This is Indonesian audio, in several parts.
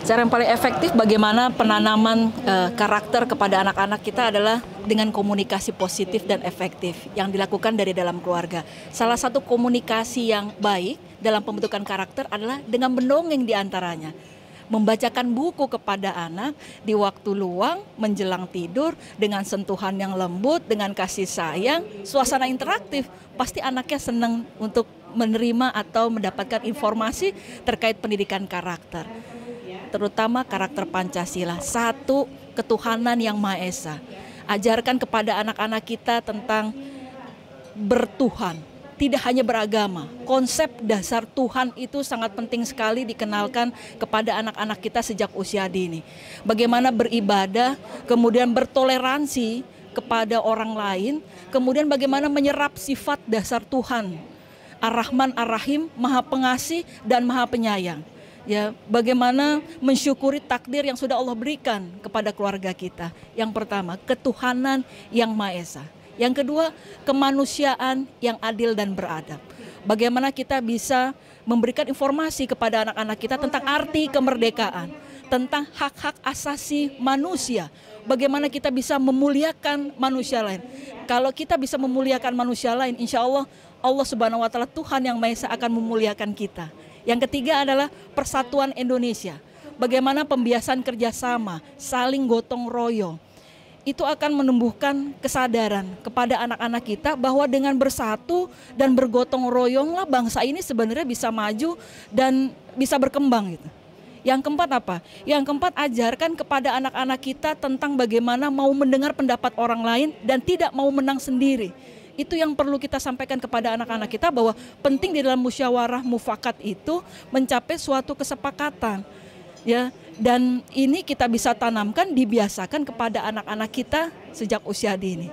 Cara yang paling efektif bagaimana penanaman karakter kepada anak-anak kita adalah dengan komunikasi positif dan efektif yang dilakukan dari dalam keluarga. Salah satu komunikasi yang baik dalam pembentukan karakter adalah dengan mendongeng di antaranya. Membacakan buku kepada anak di waktu luang, menjelang tidur, dengan sentuhan yang lembut, dengan kasih sayang, suasana interaktif. Pasti anaknya senang untuk menerima atau mendapatkan informasi terkait pendidikan karakter. Terutama karakter Pancasila, satu ketuhanan yang Maha Esa. Ajarkan kepada anak-anak kita tentang bertuhan, tidak hanya beragama. Konsep dasar Tuhan itu sangat penting sekali dikenalkan kepada anak-anak kita sejak usia dini. Bagaimana beribadah, kemudian bertoleransi kepada orang lain, kemudian bagaimana menyerap sifat dasar Tuhan. Ar-Rahman Ar-Rahim, Maha Pengasih dan Maha Penyayang. Ya, bagaimana mensyukuri takdir yang sudah Allah berikan kepada keluarga kita. Yang pertama, ketuhanan yang Maha Esa. Yang kedua, kemanusiaan yang adil dan beradab. Bagaimana kita bisa memberikan informasi kepada anak-anak kita tentang arti kemerdekaan, tentang hak-hak asasi manusia. Bagaimana kita bisa memuliakan manusia lain. Kalau kita bisa memuliakan manusia lain, insya Allah, Allah Subhanahu wa Ta'ala, Tuhan yang Maha Esa akan memuliakan kita. Yang ketiga adalah persatuan Indonesia. Bagaimana pembiasan kerjasama, saling gotong royong. Itu akan menumbuhkan kesadaran kepada anak-anak kita bahwa dengan bersatu dan bergotong royonglah bangsa ini sebenarnya bisa maju dan bisa berkembang gitu. Yang keempat apa? Yang keempat, ajarkan kepada anak-anak kita tentang bagaimana mau mendengar pendapat orang lain dan tidak mau menang sendiri. Itu yang perlu kita sampaikan kepada anak-anak kita, bahwa penting di dalam musyawarah mufakat itu mencapai suatu kesepakatan. Ya, dan ini kita bisa tanamkan, dibiasakan kepada anak-anak kita sejak usia dini.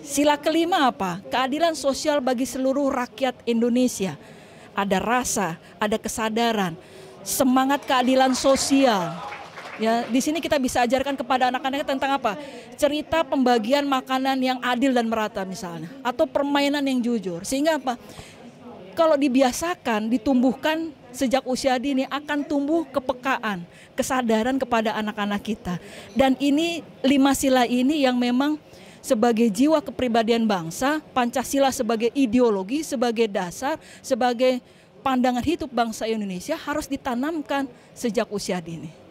Sila kelima apa? Keadilan sosial bagi seluruh rakyat Indonesia. Ada rasa, ada kesadaran, semangat keadilan sosial. Ya, di sini kita bisa ajarkan kepada anak-anak tentang apa? Cerita pembagian makanan yang adil dan merata misalnya, atau permainan yang jujur. Sehingga apa? Kalau dibiasakan, ditumbuhkan sejak usia dini, akan tumbuh kepekaan, kesadaran kepada anak-anak kita. Dan ini 5 sila ini yang memang sebagai jiwa kepribadian bangsa, Pancasila sebagai ideologi, sebagai dasar, sebagai pandangan hidup bangsa Indonesia harus ditanamkan sejak usia dini.